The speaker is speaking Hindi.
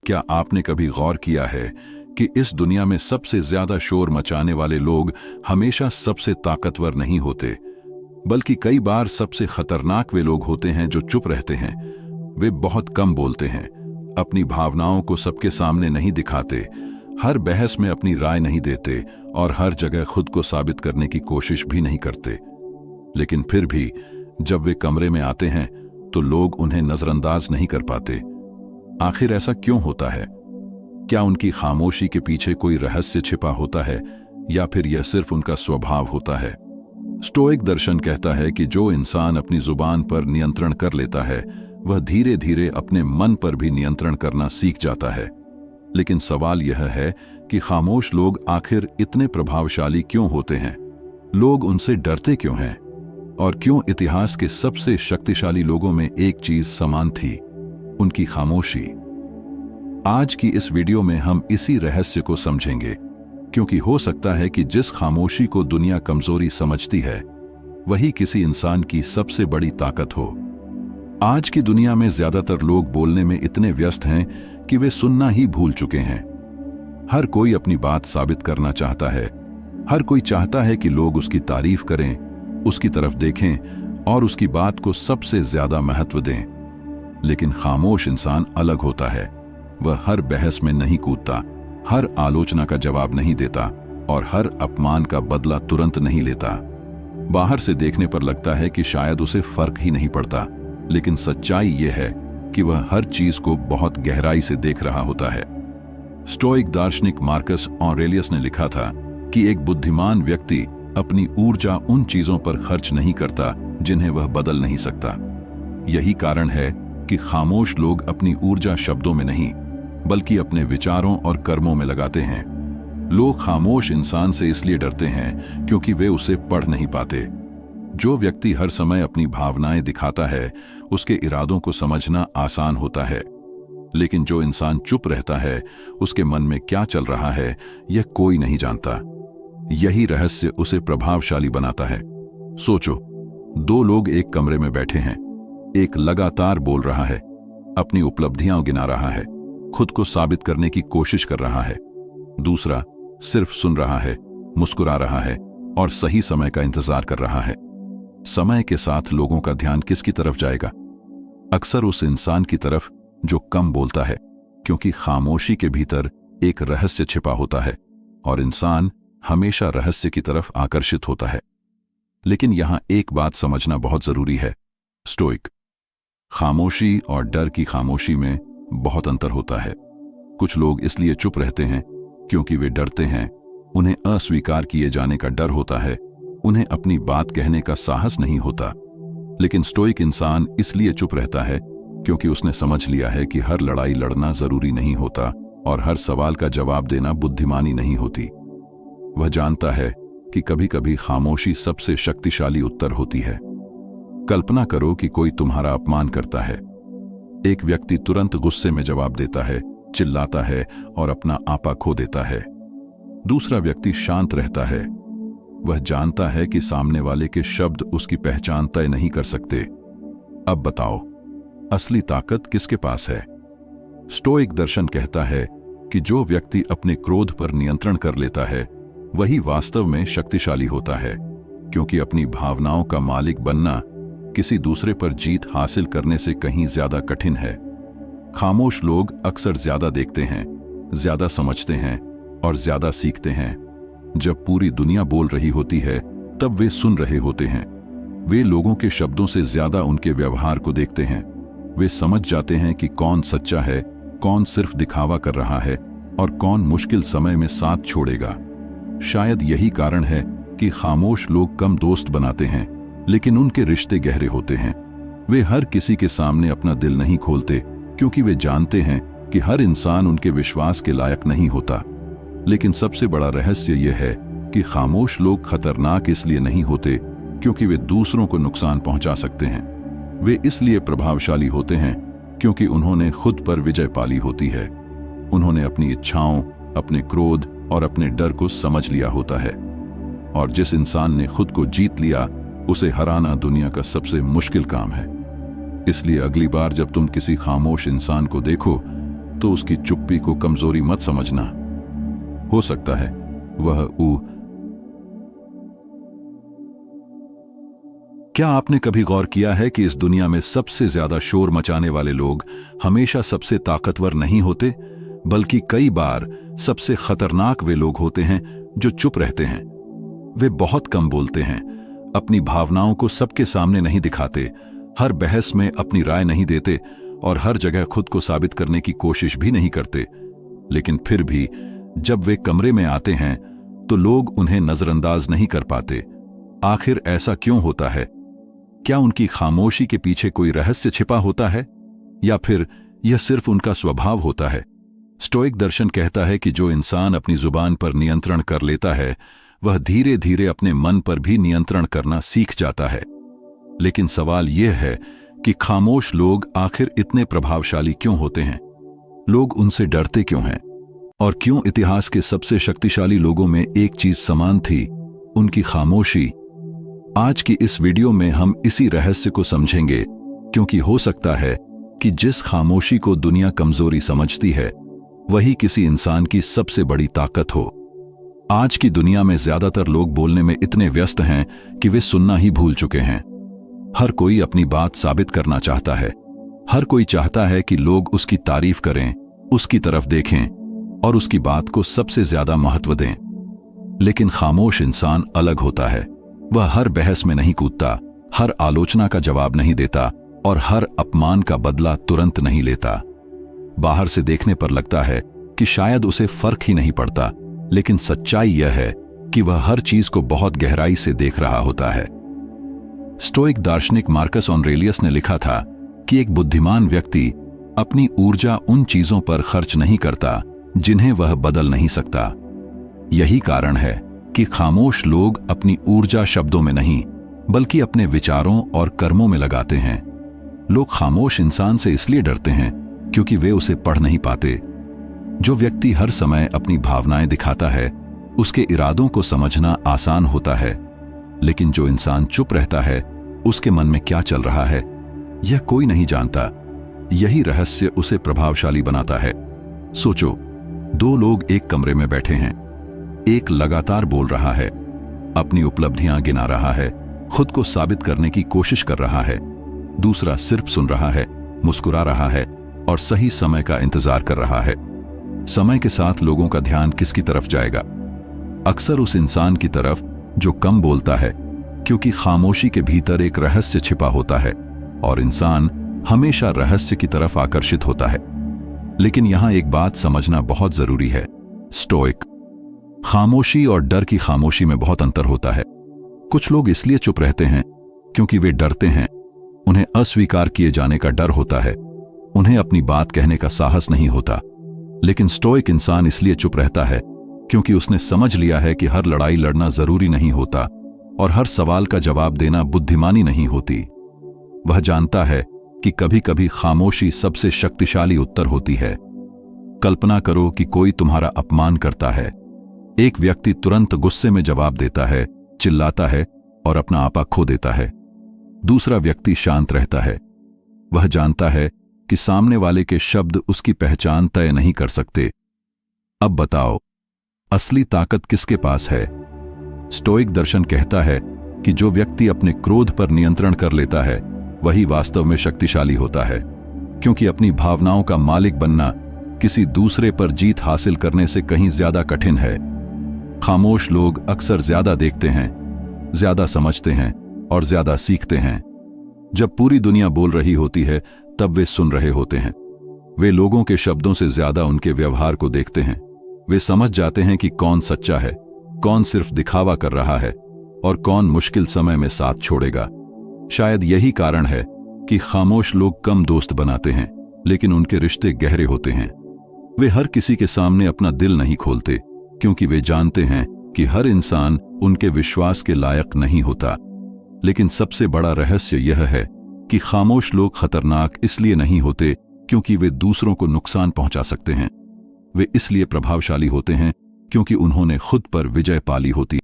क्या आपने कभी गौर किया है कि इस दुनिया में सबसे ज्यादा शोर मचाने वाले लोग हमेशा सबसे ताकतवर नहीं होते, बल्कि कई बार सबसे खतरनाक वे लोग होते हैं जो चुप रहते हैं। वे बहुत कम बोलते हैं, अपनी भावनाओं को सबके सामने नहीं दिखाते, हर बहस में अपनी राय नहीं देते और हर जगह खुद को साबित करने की कोशिश भी नहीं करते। लेकिन फिर भी जब वे कमरे में आते हैं तो लोग उन्हें नजरअंदाज नहीं कर पाते। आखिर ऐसा क्यों होता है? क्या उनकी खामोशी के पीछे कोई रहस्य छिपा होता है या फिर यह सिर्फ उनका स्वभाव होता है? स्टोइक दर्शन कहता है कि जो इंसान अपनी जुबान पर नियंत्रण कर लेता है वह धीरे धीरे अपने मन पर भी नियंत्रण करना सीख जाता है। लेकिन सवाल यह है कि खामोश लोग आखिर इतने प्रभावशाली क्यों होते हैं? लोग उनसे डरते क्यों हैं? और क्यों इतिहास के सबसे शक्तिशाली लोगों में एक चीज समान थी, उनकी खामोशी? आज की इस वीडियो में हम इसी रहस्य को समझेंगे, क्योंकि हो सकता है कि जिस खामोशी को दुनिया कमजोरी समझती है वही किसी इंसान की सबसे बड़ी ताकत हो। आज की दुनिया में ज्यादातर लोग बोलने में इतने व्यस्त हैं कि वे सुनना ही भूल चुके हैं। हर कोई अपनी बात साबित करना चाहता है, हर कोई चाहता है कि लोग उसकी तारीफ करें, उसकी तरफ देखें और उसकी बात को सबसे ज्यादा महत्व दें। लेकिन खामोश इंसान अलग होता है। वह हर बहस में नहीं कूदता, हर आलोचना का जवाब नहीं देता और हर अपमान का बदला तुरंत नहीं लेता। बाहर से देखने पर लगता है कि शायद उसे फर्क ही नहीं पड़ता, लेकिन सच्चाई यह है कि वह हर चीज को बहुत गहराई से देख रहा होता है। स्टोइक दार्शनिक मार्कस ऑरेलियस ने लिखा था कि एक बुद्धिमान व्यक्ति अपनी ऊर्जा उन चीजों पर खर्च नहीं करता जिन्हें वह बदल नहीं सकता। यही कारण है कि खामोश लोग अपनी ऊर्जा शब्दों में नहीं बल्कि अपने विचारों और कर्मों में लगाते हैं। लोग खामोश इंसान से इसलिए डरते हैं क्योंकि वे उसे पढ़ नहीं पाते। जो व्यक्ति हर समय अपनी भावनाएं दिखाता है उसके इरादों को समझना आसान होता है, लेकिन जो इंसान चुप रहता है उसके मन में क्या चल रहा है यह कोई नहीं जानता। यही रहस्य उसे प्रभावशाली बनाता है। सोचो, दो लोग एक कमरे में बैठे हैं। एक लगातार बोल रहा है, अपनी उपलब्धियां गिना रहा है, खुद को साबित करने की कोशिश कर रहा है। दूसरा सिर्फ सुन रहा है, मुस्कुरा रहा है और सही समय का इंतजार कर रहा है। समय के साथ लोगों का ध्यान किसकी तरफ जाएगा? अक्सर उस इंसान की तरफ जो कम बोलता है, क्योंकि खामोशी के भीतर एक रहस्य छिपा होता है और इंसान हमेशा रहस्य की तरफ आकर्षित होता है। लेकिन यहां एक बात समझना बहुत जरूरी है। स्टोइक खामोशी और डर की खामोशी में बहुत अंतर होता है। कुछ लोग इसलिए चुप रहते हैं क्योंकि वे डरते हैं, उन्हें अस्वीकार किए जाने का डर होता है, उन्हें अपनी बात कहने का साहस नहीं होता। लेकिन स्टोइक इंसान इसलिए चुप रहता है क्योंकि उसने समझ लिया है कि हर लड़ाई लड़ना जरूरी नहीं होता और हर सवाल का जवाब देना बुद्धिमानी नहीं होती। वह जानता है कि कभी कभी खामोशी सबसे शक्तिशाली उत्तर होती है। कल्पना करो कि कोई तुम्हारा अपमान करता है। एक व्यक्ति तुरंत गुस्से में जवाब देता है, चिल्लाता है और अपना आपा खो देता है। दूसरा व्यक्ति शांत रहता है। वह जानता है कि सामने वाले के शब्द उसकी पहचान तय नहीं कर सकते। अब बताओ, असली ताकत किसके पास है? स्टोइक दर्शन कहता है कि जो व्यक्ति अपने क्रोध पर नियंत्रण कर लेता है वही वास्तव में शक्तिशाली होता है, क्योंकि अपनी भावनाओं का मालिक बनना किसी दूसरे पर जीत हासिल करने से कहीं ज्यादा कठिन है। खामोश लोग अक्सर ज्यादा देखते हैं, ज्यादा समझते हैं और ज्यादा सीखते हैं। जब पूरी दुनिया बोल रही होती है तब वे सुन रहे होते हैं। वे लोगों के शब्दों से ज्यादा उनके व्यवहार को देखते हैं। वे समझ जाते हैं कि कौन सच्चा है, कौन सिर्फ दिखावा कर रहा है और कौन मुश्किल समय में साथ छोड़ेगा। शायद यही कारण है कि खामोश लोग कम दोस्त बनाते हैं, लेकिन उनके रिश्ते गहरे होते हैं। वे हर किसी के सामने अपना दिल नहीं खोलते क्योंकि वे जानते हैं कि हर इंसान उनके विश्वास के लायक नहीं होता। लेकिन सबसे बड़ा रहस्य यह है कि खामोश लोग खतरनाक इसलिए नहीं होते क्योंकि वे दूसरों को नुकसान पहुंचा सकते हैं। वे इसलिए प्रभावशाली होते हैं क्योंकि उन्होंने खुद पर विजय पाली होती है। उन्होंने अपनी इच्छाओं, अपने क्रोध और अपने डर को समझ लिया होता है। और जिस इंसान ने खुद को जीत लिया उसे हराना दुनिया का सबसे मुश्किल काम है। इसलिए अगली बार जब तुम किसी खामोश इंसान को देखो तो उसकी चुप्पी को कमजोरी मत समझना। हो सकता है वह क्या आपने कभी गौर किया है कि इस दुनिया में सबसे ज्यादा शोर मचाने वाले लोग हमेशा सबसे ताकतवर नहीं होते, बल्कि कई बार सबसे खतरनाक वे लोग होते हैं जो चुप रहते हैं। वे बहुत कम बोलते हैं, अपनी भावनाओं को सबके सामने नहीं दिखाते, हर बहस में अपनी राय नहीं देते और हर जगह खुद को साबित करने की कोशिश भी नहीं करते। लेकिन फिर भी जब वे कमरे में आते हैं तो लोग उन्हें नजरअंदाज नहीं कर पाते। आखिर ऐसा क्यों होता है? क्या उनकी खामोशी के पीछे कोई रहस्य छिपा होता है, या फिर यह सिर्फ उनका स्वभाव होता है? स्टोइक दर्शन कहता है कि जो इंसान अपनी जुबान पर नियंत्रण कर लेता है वह धीरे धीरे अपने मन पर भी नियंत्रण करना सीख जाता है। लेकिन सवाल यह है कि खामोश लोग आखिर इतने प्रभावशाली क्यों होते हैं? लोग उनसे डरते क्यों हैं? और क्यों इतिहास के सबसे शक्तिशाली लोगों में एक चीज समान थी, उनकी खामोशी? आज की इस वीडियो में हम इसी रहस्य को समझेंगे, क्योंकि हो सकता है कि जिस खामोशी को दुनिया कमजोरी समझती है वही किसी इंसान की सबसे बड़ी ताकत हो। आज की दुनिया में ज्यादातर लोग बोलने में इतने व्यस्त हैं कि वे सुनना ही भूल चुके हैं। हर कोई अपनी बात साबित करना चाहता है, हर कोई चाहता है कि लोग उसकी तारीफ करें, उसकी तरफ देखें और उसकी बात को सबसे ज्यादा महत्व दें। लेकिन खामोश इंसान अलग होता है। वह हर बहस में नहीं कूदता, हर आलोचना का जवाब नहीं देता और हर अपमान का बदला तुरंत नहीं लेता। बाहर से देखने पर लगता है कि शायद उसे फर्क ही नहीं पड़ता, लेकिन सच्चाई यह है कि वह हर चीज को बहुत गहराई से देख रहा होता है। स्टोइक दार्शनिक मार्कस ऑरेलियस ने लिखा था कि एक बुद्धिमान व्यक्ति अपनी ऊर्जा उन चीजों पर खर्च नहीं करता जिन्हें वह बदल नहीं सकता। यही कारण है कि खामोश लोग अपनी ऊर्जा शब्दों में नहीं बल्कि अपने विचारों और कर्मों में लगाते हैं। लोग खामोश इंसान से इसलिए डरते हैं क्योंकि वे उसे पढ़ नहीं पाते। जो व्यक्ति हर समय अपनी भावनाएं दिखाता है उसके इरादों को समझना आसान होता है, लेकिन जो इंसान चुप रहता है उसके मन में क्या चल रहा है यह कोई नहीं जानता। यही रहस्य उसे प्रभावशाली बनाता है। सोचो, दो लोग एक कमरे में बैठे हैं। एक लगातार बोल रहा है, अपनी उपलब्धियां गिना रहा है, खुद को साबित करने की कोशिश कर रहा है। दूसरा सिर्फ सुन रहा है, मुस्कुरा रहा है और सही समय का इंतजार कर रहा है। समय के साथ लोगों का ध्यान किसकी तरफ जाएगा? अक्सर उस इंसान की तरफ जो कम बोलता है, क्योंकि खामोशी के भीतर एक रहस्य छिपा होता है और इंसान हमेशा रहस्य की तरफ आकर्षित होता है। लेकिन यहां एक बात समझना बहुत जरूरी है। स्टोइक खामोशी और डर की खामोशी में बहुत अंतर होता है। कुछ लोग इसलिए चुप रहते हैं क्योंकि वे डरते हैं, उन्हें अस्वीकार किए जाने का डर होता है, उन्हें अपनी बात कहने का साहस नहीं होता। लेकिन स्टोइक इंसान इसलिए चुप रहता है क्योंकि उसने समझ लिया है कि हर लड़ाई लड़ना जरूरी नहीं होता और हर सवाल का जवाब देना बुद्धिमानी नहीं होती। वह जानता है कि कभी कभी खामोशी सबसे शक्तिशाली उत्तर होती है। कल्पना करो कि कोई तुम्हारा अपमान करता है। एक व्यक्ति तुरंत गुस्से में जवाब देता है, चिल्लाता है और अपना आपा खो देता है। दूसरा व्यक्ति शांत रहता है। वह जानता है कि सामने वाले के शब्द उसकी पहचान तय नहीं कर सकते। अब बताओ, असली ताकत किसके पास है? स्टोइक दर्शन कहता है कि जो व्यक्ति अपने क्रोध पर नियंत्रण कर लेता है वही वास्तव में शक्तिशाली होता है, क्योंकि अपनी भावनाओं का मालिक बनना किसी दूसरे पर जीत हासिल करने से कहीं ज्यादा कठिन है। खामोश लोग अक्सर ज्यादा देखते हैं, ज्यादा समझते हैं और ज्यादा सीखते हैं। जब पूरी दुनिया बोल रही होती है तब वे सुन रहे होते हैं। वे लोगों के शब्दों से ज्यादा उनके व्यवहार को देखते हैं। वे समझ जाते हैं कि कौन सच्चा है, कौन सिर्फ दिखावा कर रहा है और कौन मुश्किल समय में साथ छोड़ेगा। शायद यही कारण है कि खामोश लोग कम दोस्त बनाते हैं, लेकिन उनके रिश्ते गहरे होते हैं। वे हर किसी के सामने अपना दिल नहीं खोलते, क्योंकि वे जानते हैं कि हर इंसान उनके विश्वास के लायक नहीं होता। लेकिन सबसे बड़ा रहस्य यह है कि खामोश लोग खतरनाक इसलिए नहीं होते क्योंकि वे दूसरों को नुकसान पहुंचा सकते हैं। वे इसलिए प्रभावशाली होते हैं क्योंकि उन्होंने खुद पर विजय पाली होती।